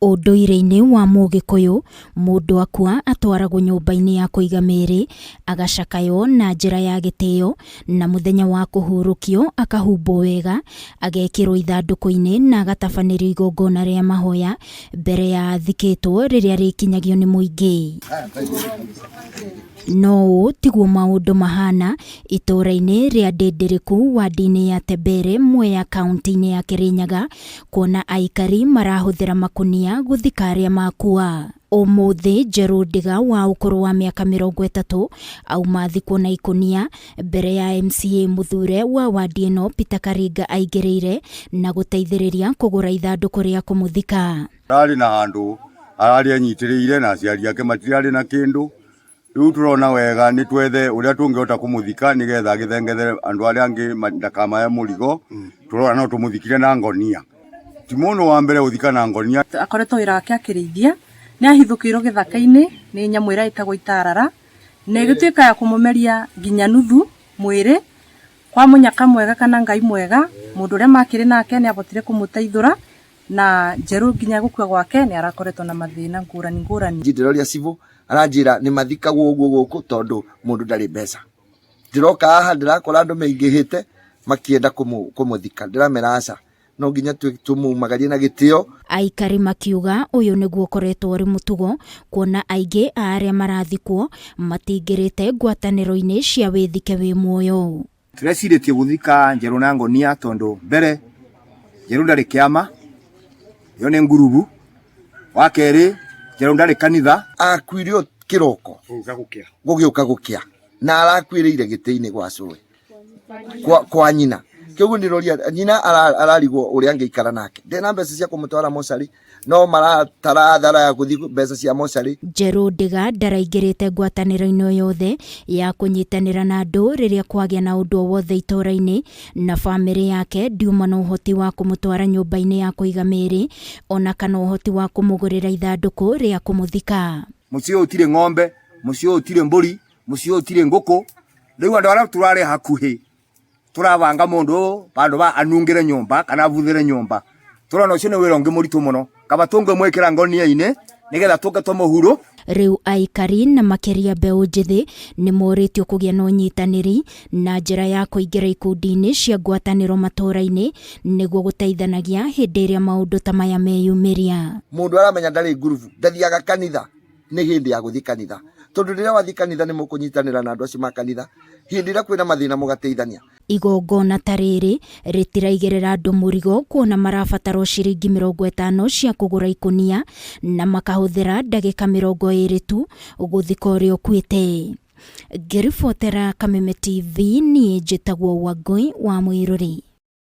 Ũndũire-inĩ wa Mũgĩkũyũ, mũndũ akua atwaragwo nyũmba-inĩ ya kũiga mĩĩrĩ, agacakaywo na njĩra ya gĩtĩo, na mũthenya wa kũhurũkio akahumbwo wega, agekĩrwo ithandũkũ-inĩ na agatabanĩrio igongona rĩa mahoya mbere ya athikĩtwo rĩrĩa rĩkinyagio nĩ mũingĩ. No ũũ tiguo maũndũ mahana itũũra-inĩ rĩa Ndĩndĩrĩku wadi-inĩ ya Tembere, Mwea, kaunti-inĩ ya Kĩrĩnyaga, kuona aikari marahũthĩra makunia gũthika arĩa makua. Ũmũthĩ Njerũ Ndĩga wa ũkũrũ wa mĩaka 30 auma thikwo na ikunia mbere ya MCA mũthure wa wadi ĩno Peter Karinga aingĩrĩire na gũteithĩrĩria kũgũra ithandũkũ rĩa kũmũthika. Ararĩ na handũ ararĩ anyitĩrĩire na aciari ake matirarĩ na kĩndũ. Rĩu tũrona wega nĩ twethe ũrĩa tũngĩhota kũmũthika nĩgetha gĩthengethere andũ arĩa angĩ ndakamae mũrigo. Tũrona no tũmũthikire na ngonia. Ti mũndũ wa mbere gũthika na ngonia. Akoretwo wĩra wake akĩrĩithia, nĩ ahithũkĩirwo gĩthaka-inĩ nĩ nyamũ ĩrĩa ĩtagwo itarara, na ĩgĩtuĩka ya kũmũmeria nginya nuthu mwĩrĩ. Kwa mũnyaka mwega kana Ngai mwega, mũndũ ũrĩa makĩrĩ nake nĩ abotire kũmũteithũra, na Njerũ nginya gũkua gwake nĩ arakoretwo na mathĩna ngũrani. Ndĩroria cibũ aranjĩra nĩ mathikagwo ũguo gũkũ tondũ mũndũ ndarĩ mbeca. Ndĩroka haha ndĩrakora andũ maingĩhĩte makĩenda kũmũthika, ndĩramera aca no nginya tũmumagarie na gĩtĩo. Aikari makiuga ũyũ nĩguo ũkoretwo ũrĩ mũtugo, kuona aingĩ a arĩa marathikwo matingĩrĩte ngwatanĩro-inĩ cia wĩthike wĩ muoyo. Tũrecirĩtie gũthika Njerũ na ngonia tondũ mbere Njerũ ndarĩ kĩama, yo nĩ ngurubu. Wa kerĩ Njerũ ndarĩ kanitha, akuire kĩroko gũgĩũka gũkĩa na arakuĩrĩire gĩtĩ-inĩ gwa cũĩ kwa nyina. Kĩoguo ndĩroria nyina ararigwo ũrĩa angĩikara nake. Ndena mbeca cia kũmũtwara mocarĩ, no maratara thara ya gũthiĩ mbeca cia mocarĩ. Njerũ Ndĩga ndaraingĩrĩte ngwatanĩro-inĩ yothe ya kũnyitanĩra na andũ rĩrĩa kwagĩa na ũndũ o wothe itũũra-inĩ, na bamĩrĩ yake ndiuma na ũhoti wa kũmũtwara nyũmba-inĩ ya kũiga mĩĩrĩ, ona kana ũhoti wa kũmũgũrĩra ithandũkũ rĩa kũmũthika. Mũciĩ ũyũ ũtirĩ ng'ombe, mũciĩ ũyũ ũtirĩ mbũri, mũciĩ ũyũ ũtirĩ ngũkũ. Rĩu andũ arĩa tũrarĩ hakuhĩ turabanga mũndũ bandu ba anungĩre nyũmba kana abuthĩre nyũmba. Turona ũcio nĩ wĩra ũngĩ mũritũ mũno, kaba tũngĩmwĩkĩra ngonia-inĩ nĩgetha tũngĩtwo mũhuro. Rĩu aikari na makĩria mbeũ njĩthĩ nĩ morĩtio kũgĩa na ũnyitanĩri na njĩra ya kũingĩra ikundi-inĩ cia ngwatanĩro matũũra-inĩ nĩguo gũteithanagia hĩndĩ ĩrĩa maũndũ ta maya meyumĩria. Mũndũ aramenya ndarĩ ngurubu ndathiaga kanitha nĩ hĩndĩ ya gũthiĩ kanitha, tondũ rĩrĩa wathiĩ kanitha nĩ mũkũnyitanĩra na andũ acio ma kanitha hĩndĩ ĩrĩa kwĩna mathĩna mũgateithania. Igongona ta rĩrĩ rĩtiraigĩrĩra andũ mũrigo, kuona marabatarwo ciringi 50 cia kũgũra ikunia na makahũthĩra ndagĩka 20 tu gũthika ũrĩa ũkuĩte. Ngĩribotera Kameme TV, niĩ njĩtagwo Wangũi wa Mũirũri.